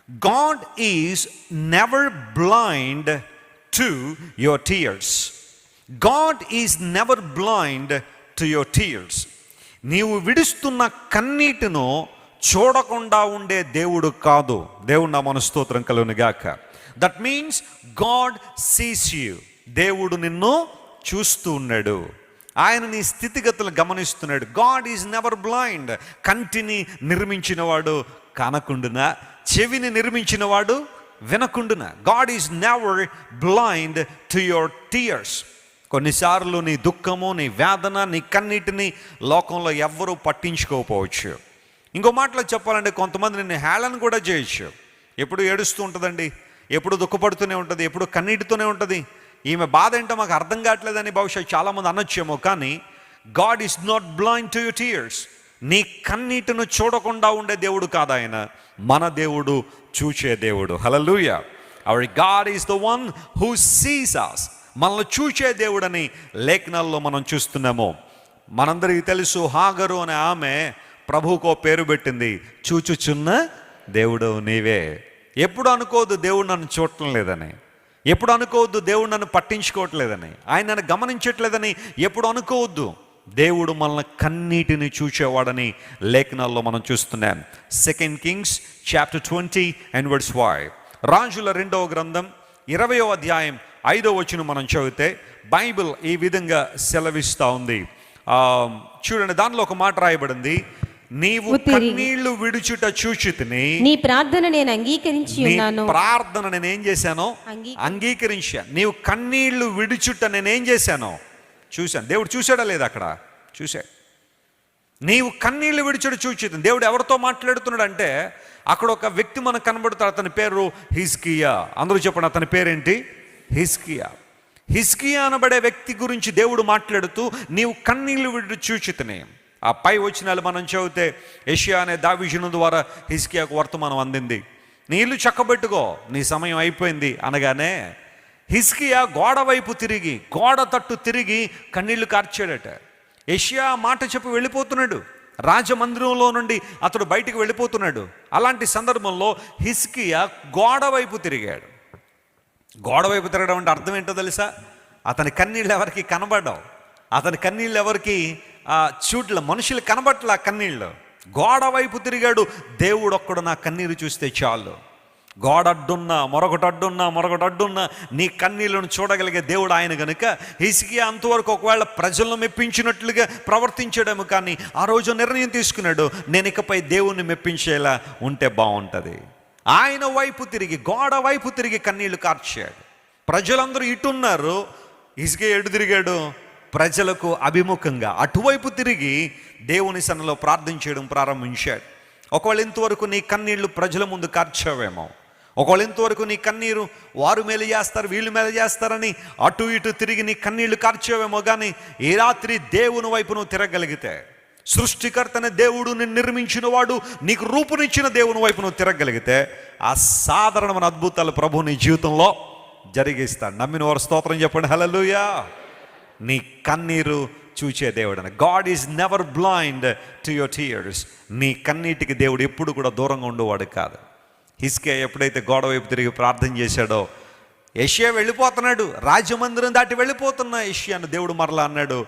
God is never blind to your tears. God is never blind to your tears. నీవు విడుస్తున్న కన్నీటిను చూడకుండా ఉండే దేవుడు కాదు. దేవుడు నా స్తోత్రం కలుగును గాక. That means God sees you. దేవుడు నిన్ను చూస్తూ ఉన్నాడు. ఆయన నీ స్థితిగతులు గమనిస్తున్నాడు. God is never blind. కంటిని నిర్మించినవాడు కనకుండునా, చెవిని నిర్మించినవాడు వినకుండునా. God is never blind to your tears. కొన్నిసార్లు నీ దుఃఖము, నీ వేదన, నీ కన్నీటిని లోకంలో ఎవ్వరూ పట్టించుకోకపోవచ్చు. ఇంకో మాటలో చెప్పాలంటే కొంతమంది నిన్ను హేళన కూడా చేయొచ్చు. ఎప్పుడు ఏడుస్తూ ఉంటుందండి, ఎప్పుడు దుఃఖపడుతూనే ఉంటుంది, ఎప్పుడు కన్నీటితోనే ఉంటుంది. ఈమె బాధ ఏంటో మాకు అర్థం కావట్లేదని బహుశా చాలామంది అనొచ్చేమో. కానీ God is not blind to your tears. నీ కన్నీటిను చూడకుండా ఉండే దేవుడు కాదు ఆయన. మన దేవుడు చూచే దేవుడు. Hallelujah. Our God is the one who sees us. మనల్ని చూచే దేవుడని లేఖనాల్లో మనం చూస్తున్నాము. మనందరికీ తెలుసు, హాగరు అనే ఆమె ప్రభువుకో పేరు పెట్టింది, చూచుచున్న దేవుడు నీవే. ఎప్పుడు అనుకోవద్దు దేవుడు నన్ను చూడటం లేదని, ఎప్పుడు అనుకోవద్దు దేవుడు నన్ను పట్టించుకోవట్లేదని, ఆయన నన్ను గమనించట్లేదని ఎప్పుడు అనుకోవద్దు. దేవుడు మనల్ని కన్నీటిని చూచేవాడని లేఖనాల్లో మనం చూస్తున్నాం. 2 Kings chapter 20:5. రాజుల 2వ గ్రంథం 20వ అధ్యాయం 5వ వచనం మనం చదివితే బైబిల్ ఈ విధంగా సెలవిస్తూ ఉంది. చూడండి, దానిలో ఒక మాట రాయబడింది, నీవు కన్నీళ్లు విడుచుట చూచితిని, నీ ప్రార్థన నేను అంగీకరించి ఉన్నాను. ప్రార్థన నేను ఏం చేశాను? అంగీకరించాను. నీవు కన్నీళ్లు విడుచుట నేనేం చేశాను? చూశాను. దేవుడు చూశాడా లేదా? అక్కడ చూశాడు. నీవు కన్నీళ్లు విడుచుట చూచితిని. దేవుడు ఎవరితో మాట్లాడుతున్నాడు అంటే, అక్కడ ఒక వ్యక్తి మనకు కనబడుతాడు. అతని పేరు హిజ్కియా. అందరూ చెప్పండి, అతని పేరేంటి? హిజ్కియా. హిజ్కియా అనబడే వ్యక్తి గురించి దేవుడు మాట్లాడుతూ నీవు కన్నీళ్లు విడుచు చూచితిని. ఆ పై వచనాలు మనం చదివితే యెషయా అనే దావీదుని ద్వారా హిజ్కియాకు వర్తమానం అందింది. నీ ఇల్లు చక్కబెట్టుకో, నీ సమయం అయిపోయింది అనగానే హిజ్కియా గోడ వైపు తిరిగి, గోడ తట్టు తిరిగి కన్నీళ్లు కార్చాడట. యెషయా మాట చెప్పి వెళ్ళిపోతున్నాడు. రాజమందిరంలో నుండి అతడు బయటికి వెళ్ళిపోతున్నాడు. అలాంటి సందర్భంలో హిజ్కియా గోడ వైపు తిరిగాడు. గోడ వైపు తిరగడం అంటే అర్థం ఏంటో తెలుసా? అతని కన్నీళ్ళు ఎవరికి కనబడవు, అతని కన్నీళ్ళు ఎవరికి చూడలే, మనుషులు కనబట్ల కన్నీళ్ళు. గోడ వైపు తిరిగాడు. దేవుడు ఒక్కడు నా కన్నీరు చూస్తే చాలు. గోడ అడ్డున్నా, మరొకటి అడ్డున్నా నీ కన్నీళ్ళను చూడగలిగే దేవుడు ఆయన గనుక హిజ్కియా అంతవరకు ఒకవేళ ప్రజలను మెప్పించినట్లుగా ప్రవర్తించడము, కానీ ఆ రోజు నిర్ణయం తీసుకున్నాడు, నేను ఇకపై దేవుణ్ణి మెప్పించేలా ఉంటే బాగుంటుంది. ఆయన వైపు తిరిగి, గోడ వైపు తిరిగి కన్నీళ్లు కార్చాడు. ప్రజలందరూ ఇటున్నారు, హిజ్కియా ఎటు తిరిగాడు? ప్రజలకు అభిముఖంగా అటువైపు తిరిగి దేవుని సన్నిధిలో ప్రార్థన చేయడం ప్రారంభించాడు. ఒకవేళ ఇంతవరకు నీ కన్నీళ్లు ప్రజల ముందు కార్చావేమో, ఒకవేళ ఇంతవరకు నీ కన్నీరు వారు మేలు చేస్తారు, వీళ్ళు మేలు చేస్తారని అటు ఇటు తిరిగి నీ కన్నీళ్లు కార్చావేమో. కానీ ఈ రాత్రి దేవుని వైపు నువ్వు తిరగలిగితే, సృష్టికర్తనే దేవుడు, నిన్ను నిర్మించిన వాడు, నీకు రూపునిచ్చిన దేవుని వైపు నువ్వు తిరగలిగితే అసాధారణమైన అద్భుతాలు ప్రభు నీ జీవితంలో జరిగిస్తాడు. నమ్మిన వారు స్తోత్రం చెప్పండి. హల్లెలూయా. నీ కన్నీరు చూచే దేవుడు అని. God is never blind to your tears. నీ కన్నీటికి దేవుడు ఎప్పుడు కూడా దూరంగా ఉండేవాడు కాదు. హిజ్కియా ఎప్పుడైతే గోడ వైపు తిరిగి ప్రార్థన చేశాడో, యెషయా వెళ్ళిపోతున్నాడు, రాజమందిరం దాటి వెళ్ళిపోతున్న యెషయాను దేవుడు మరలా అన్నాడు,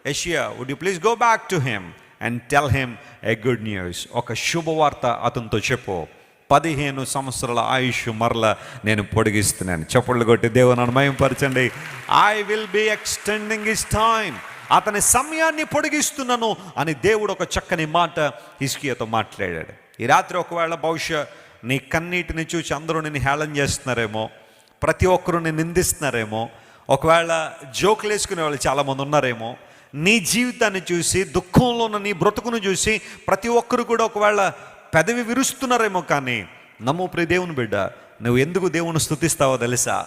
యెషయా, would you please go back to him and tell him a good news. ఒక శుభవార్త అతనితో చెప్పు, 15 సంవత్సరాల ఆయుష్ మరలా నేను పొడిగిస్తున్నాను. చప్పట్లు కొట్టి దేవుని మహిమపరచండి. I will be extending his time. అతని సమయాన్ని పొడిగిస్తున్నాను అని దేవుడు ఒక చక్కని మాట హిజ్కియాతో మాట్లాడాడు. ఈ రాత్రి ఒకవేళ బహుశా నీ కన్నీటిని చూసి అందరూ నిన్ను హేళన చేస్తున్నారేమో, ప్రతి ఒక్కరు నిన్ను నిందిస్తున్నారేమో, ఒకవేళ జోకులు వేసుకునే వాళ్ళు చాలామంది ఉన్నారేమో. నీ జీవితాన్ని చూసి, దుఃఖంలో ఉన్న నీ బ్రతుకును చూసి ప్రతి ఒక్కరు కూడా ఒకవేళ పెదవి విరుస్తున్నారేమో. కానీ నమ్ము ప్రియ దేవుని బిడ్డ, నువ్వు ఎందుకు దేవుని స్తుతిస్తావో తెలుసా?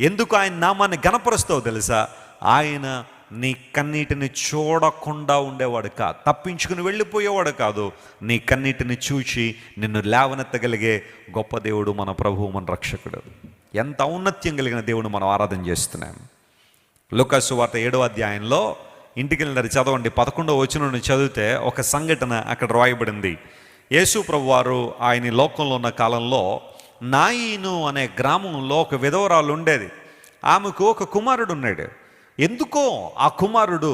ఎందుకు ఆయన నామాన్ని గణపరుస్తావో తెలుసా? ఆయన నీ కన్నీటిని చూడకుండా ఉండేవాడు కాదు, తప్పించుకుని వెళ్ళిపోయేవాడు కాదు. నీ కన్నీటిని చూచి నిన్ను లేవనెత్తగలిగే గొప్ప దేవుడు మన ప్రభువు, మన రక్షకుడు. ఎంత ఔన్నత్యం కలిగిన దేవుడు మనం ఆరాధన చేస్తున్నాం. లూకా సువార్త 7వ అధ్యాయంలో ఇంటికి వెళ్ళినారు, చదవండి. 11వ వచనం చదివితే ఒక సంఘటన అక్కడ రాయబడింది. యేసు ప్రభు వారు ఆయన లోకంలో ఉన్న కాలంలో నాయిను అనే గ్రామంలో ఒక విధవరాలు ఉండేది. ఆమెకు ఒక కుమారుడు ఉన్నాడు. ఎందుకో ఆ కుమారుడు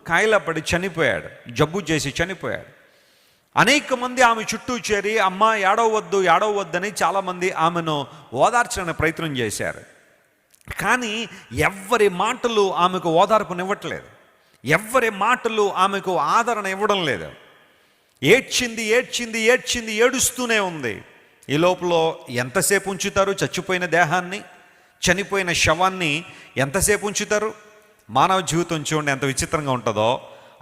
కాయలపడి చనిపోయాడు, జబ్బు చేసి చనిపోయాడు. అనేక మంది ఆమె చుట్టూ చేరి అమ్మ ఏడవద్దని చాలామంది ఆమెను ఓదార్చడానికి ప్రయత్నం చేశారు. కానీ ఎవ్వరి మాటలు ఆమెకు ఓదార్పునివ్వట్లేదు, ఎవ్వరి మాటలు ఆమెకు ఆదరణ ఇవ్వడం లేదు. ఏడ్చింది ఏడుస్తూనే ఉంది. ఈ లోపల ఎంతసేపు ఉంచుతారు చచ్చిపోయిన దేహాన్ని, చనిపోయిన శవాన్ని ఎంతసేపు ఉంచుతారు? మానవ జీవితం చూడండి ఎంత విచిత్రంగా ఉంటుందో.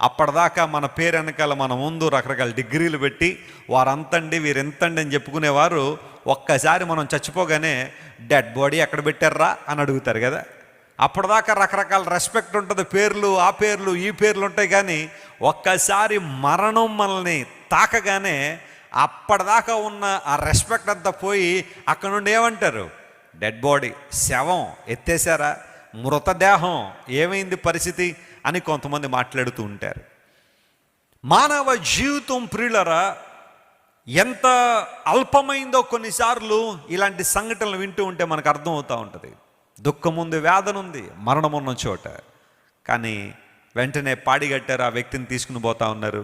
అప్పటిదాకా మన పేరు వెనకాల మన ముందు రకరకాల డిగ్రీలు పెట్టి వారంతండి వీరెంతండి అని చెప్పుకునేవారు ఒక్కసారి మనం చచ్చిపోగానే డెడ్ బాడీ ఎక్కడ పెట్టారా అని అడుగుతారు కదా. అప్పటిదాకా రకరకాల రెస్పెక్ట్ ఉంటుంది, పేర్లు ఆ పేర్లు ఈ పేర్లు ఉంటాయి. కానీ ఒక్కసారి మరణం మనల్ని తాకగానే అప్పటిదాకా ఉన్న ఆ రెస్పెక్ట్ అంతా పోయి అక్కడ నుండి ఏమంటారు? డెడ్ బాడీ, శవం ఎత్తేసారా, మృతదేహం ఏమైంది పరిస్థితి అని కొంతమంది మాట్లాడుతూ ఉంటారు. మానవ జీవితం ప్రియులరా ఎంత అల్పమైందో కొన్నిసార్లు ఇలాంటి సంఘటనలు వింటూ ఉంటే మనకు అర్థమవుతూ ఉంటుంది. దుఃఖం ఉంది, వేదన ఉంది, మరణం ఉన్న చోట. కానీ వెంటనే పాడిగట్టారు, ఆ వ్యక్తిని తీసుకుని పోతా ఉన్నారు.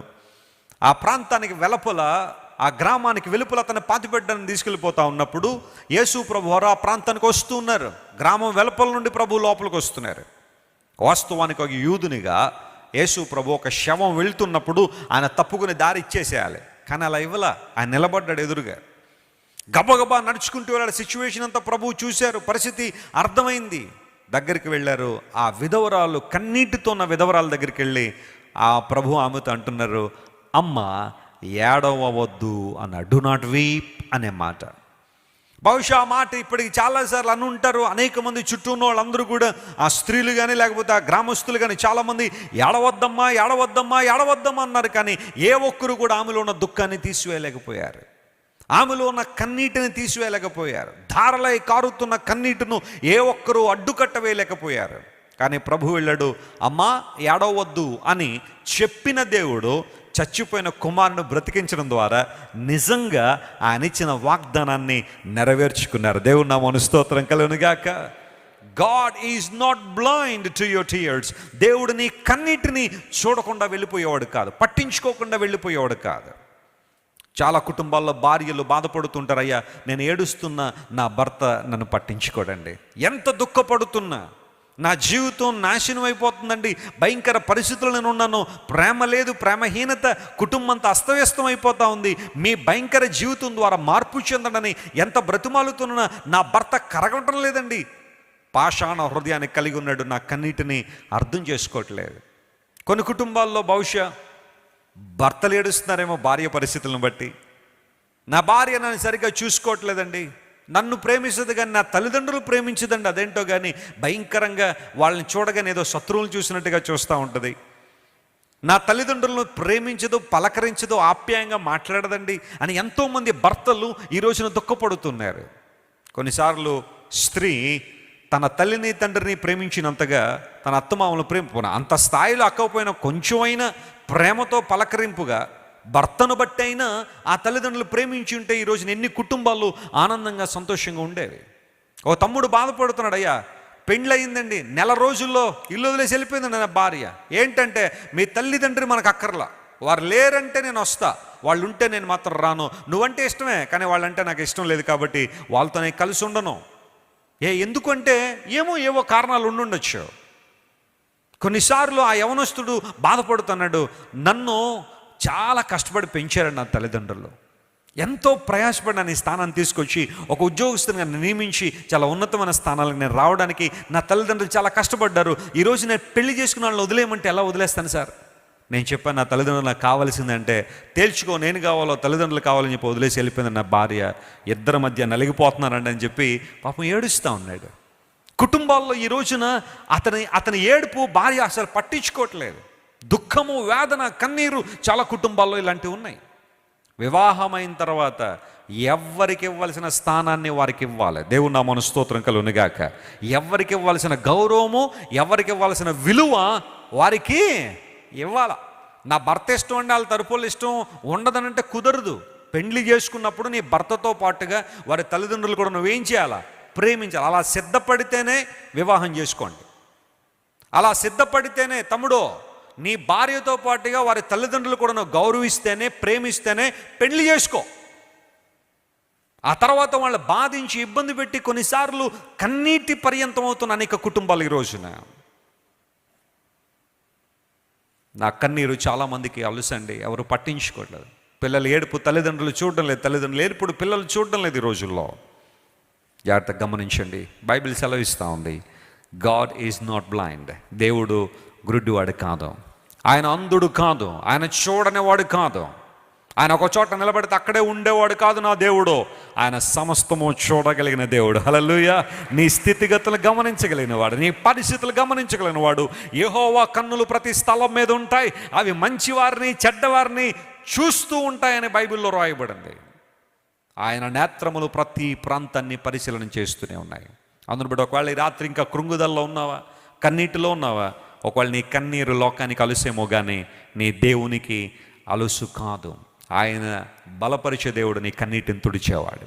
ఆ ప్రాంతానికి వెలుపల, ఆ గ్రామానికి వెలుపల అతను పాతిపెట్టడానికి తీసుకెళ్ళిపోతా ఉన్నప్పుడు యేసు ప్రభు వారు ఆ ప్రాంతానికి వస్తూ ఉన్నారు. గ్రామం వెలుపల నుండి ప్రభు లోపలికి వస్తున్నారు. వాస్తవానికి ఒక యూదునిగా యేసు ప్రభు ఒక శవం వెళ్తున్నప్పుడు ఆయన తప్పుకుని దారి ఇచ్చేసేయాలి. కానీ అలా ఇవ్వలా, ఆయన నిలబడ్డాడు ఎదురుగా. గబగబా నడుచుకుంటూ వెళ్ళాడు. సిచ్యువేషన్ అంతా ప్రభువు చూశారు, పరిస్థితి అర్థమైంది. దగ్గరికి వెళ్ళారు. ఆ విధవరాలు, కన్నీటితో ఉన్న విధవరాల దగ్గరికి వెళ్ళి ఆ ప్రభు ఆమెతో అంటున్నారు, అమ్మ ఏడవవద్దు అన్న, డు నాట్ వీప్ అనే మాట. బహుశా ఆ మాట ఇప్పటికి చాలాసార్లు అని ఉంటారు. అనేక మంది చుట్టూ ఉన్న వాళ్ళందరూ కూడా, ఆ స్త్రీలు కానీ లేకపోతే ఆ గ్రామస్తులు కానీ చాలామంది ఏడవద్దమ్మా అన్నారు. కానీ ఏ ఒక్కరు కూడా ఆమెలో ఉన్న దుఃఖాన్ని తీసివేయలేకపోయారు, ఆమెలో ఉన్న కన్నీటిని తీసివేయలేకపోయారు. ధారలై కారుతున్న కన్నీటిను ఏ ఒక్కరూ అడ్డుకట్ట వేయలేకపోయారు. కానీ ప్రభు వెళ్ళాడు, అమ్మా ఏడవద్దు అని చెప్పిన దేవుడు చచ్చిపోయిన కుమారుని బ్రతికించడం ద్వారా నిజంగా ఆయన ఇచ్చిన వాగ్దానాన్ని నెరవేర్చుకున్నారు. దేవుని నామమున స్తోత్రం కలుగునుగాక. God is not blind to your tears. దేవుడు నీ కన్నీటిని చూడకుండా వెళ్ళిపోయేవాడు కాదు, పట్టించుకోకుండా వెళ్ళిపోయేవాడు కాదు. చాలా కుటుంబాల్లో భార్యలు బాధపడుతుంటారు, అయ్యా నేను ఏడుస్తున్నా నా భర్త నన్ను పట్టించుకోడండి, ఎంత దుఃఖపడుతున్నా నా జీవితం నాశనం అయిపోతుందండి, భయంకర పరిస్థితులు నేను ఉన్నాను, ప్రేమ లేదు, ప్రేమహీనత, కుటుంబం అంతా అస్తవ్యస్తం అయిపోతూ ఉంది, మీ భయంకర జీవితం ద్వారా మార్పు చెందడని ఎంత బ్రతిమాలుతున్నా నా భర్త కరగటం లేదండి. పాషాణ హృదయాన్ని కలిగి ఉన్నాడు, నా కన్నీటిని అర్థం చేసుకోవట్లేదు. కొన్ని కుటుంబాల్లో బహుశా భర్తలు ఏడుస్తున్నారేమో భార్య పరిస్థితులను బట్టి, నా భార్య నన్ను సరిగ్గా చూసుకోవట్లేదండి, నన్ను ప్రేమిస్తుంది కానీ నా తల్లిదండ్రులు ప్రేమించదండి, అదేంటో కానీ భయంకరంగా వాళ్ళని చూడగానే ఏదో శత్రువులు చూసినట్టుగా చూస్తూ ఉంటుంది, నా తల్లిదండ్రులను ప్రేమించదు, పలకరించదు, ఆప్యాయంగా మాట్లాడదండి అని ఎంతోమంది భర్తలు ఈ రోజున దుఃఖపడుతున్నారు. కొన్నిసార్లు స్త్రీ తన తల్లిని తండ్రిని ప్రేమించినంతగా తన అత్తమామలను అంత స్థాయిలో అక్కపోయినా కొంచెమైనా ప్రేమతో పలకరింపుగా భర్తను బట్టి అయినా ఆ తల్లిదండ్రులు ప్రేమించి ఉంటే ఈ రోజున ఎన్ని కుటుంబాలు ఆనందంగా సంతోషంగా ఉండేవి. ఓ తమ్ముడు బాధపడుతున్నాడు, అయ్యా పెళ్ళయిందండి, నెల రోజుల్లో ఇల్లు వదిలేసి వెళ్ళిపోయిందండి నా భార్య. ఏంటంటే మీ తల్లిదండ్రి మనకు అక్కర్లా, వారు లేరంటే నేను వస్తా, వాళ్ళు ఉంటే నేను మాత్రం రాను, నువ్వంటే ఇష్టమే కానీ వాళ్ళంటే నాకు ఇష్టం లేదు కాబట్టి వాళ్ళతో నేను కలిసి ఉండను. ఎందుకంటే ఏవో కారణాలు ఉండుండొచ్చు. కొన్నిసార్లు ఆ యవనస్తుడు బాధపడుతున్నాడు, నన్ను చాలా కష్టపడి పెంచారండి నా తల్లిదండ్రులు, ఎంతో ప్రయాసపడి నన్ను ఈ స్థానాన్ని తీసుకొచ్చి ఒక ఉద్యోగస్తునిగా నియమించి చాలా ఉన్నతమైన స్థానాలకు నేను రావడానికి నా తల్లిదండ్రులు చాలా కష్టపడ్డారు. ఈరోజు నేను పెళ్లి చేసుకున్న వాళ్ళని వదిలేయమంటే ఎలా వదిలేస్తాను సార్? నేను చెప్పాను, నా తల్లిదండ్రులు నాకు కావాల్సిందంటే తేల్చుకో, నేను కావాలో తల్లిదండ్రులు కావాలని చెప్పి వదిలేసి వెళ్ళిపోయింది నా భార్య, ఇద్దరి మధ్య నలిగిపోతున్నానండి అని చెప్పి పాపం ఏడుస్తూ ఉన్నాడు. కుటుంబాల్లో ఈ రోజున అతని ఏడుపు భార్య అసలు పట్టించుకోవట్లేదు. దుఃఖము, వేదన, కన్నీరు చాలా కుటుంబాల్లో ఇలాంటివి ఉన్నాయి. వివాహమైన తర్వాత ఎవరికి ఇవ్వాల్సిన స్థానాన్ని వారికి ఇవ్వాలి. దేవుని నామమున స్తోత్రం కలుగునుగాక. ఎవరికి ఇవ్వాల్సిన గౌరవము, ఎవరికి ఇవ్వాల్సిన విలువ వారికి ఇవ్వాల. నా భర్త ఇష్టం అండి, వాళ్ళ తరపులు ఇష్టం ఉండదనంటే కుదరదు. పెండ్లి చేసుకున్నప్పుడు నీ భర్తతో పాటుగా వారి తల్లిదండ్రులు కూడా నువ్వేం చేయాలా? ప్రేమించాలి. అలా సిద్ధపడితేనే వివాహం చేసుకోండి. అలా సిద్ధపడితేనే తమ్ముడు, నీ భార్యతో పాటుగా వారి తల్లిదండ్రులు కూడా నువ్వు గౌరవిస్తేనే, ప్రేమిస్తేనే పెళ్లి చేసుకో. ఆ తర్వాత వాళ్ళ బాధించి ఇబ్బంది పెట్టి కొన్నిసార్లు కన్నీటి పర్యంతం అవుతున్న అనేక కుటుంబాలు ఈ రోజున. నా కన్నీరు చాలామందికి అలుసండి, ఎవరు పట్టించుకోవట్లేదు. పిల్లలు ఏడుపు తల్లిదండ్రులు చూడడం లేదు, తల్లిదండ్రులు ఏడుపుడు పిల్లలు చూడడం లేదు ఈ రోజుల్లో. జాగ్రత్తగా గమనించండి, బైబిల్ సెలవిస్తూ ఉంది, గాడ్ ఈజ్ నాట్ బ్లైండ్. దేవుడు గుడ్డివాడు కాదు, ఆయన అంధుడు కాదు, ఆయన చూడనివాడు కాదు, ఆయన ఒక చోట నిలబడితే అక్కడే ఉండేవాడు కాదు నా దేవుడు. ఆయన సమస్తము చూడగలిగిన దేవుడు. హల్లెలూయా. నీ స్థితిగతులు గమనించగలిగిన వాడు, నీ పరిస్థితులు గమనించగలిగిన వాడు. యెహోవా కన్నులు ప్రతి స్థలం మీద ఉంటాయి, అవి మంచివారిని చెడ్డవారిని చూస్తూ ఉంటాయని బైబిల్లో రాయబడింది. ఆయన నేత్రములు ప్రతి ప్రాంతాన్ని పరిశీలన చేస్తూనే ఉన్నాయి. అందును బట్టి ఒకవేళ ఈ రాత్రి ఇంకా కృంగుదల్లో ఉన్నావా, కన్నీటిలో ఉన్నావా, ఒకవేళ నీ కన్నీరు లోకానికి అలుసేమో కానీ నీ దేవునికి అలుసు కాదు. ఆయన బలపరిచే దేవుడు, నీ కన్నీటిని తుడిచేవాడు.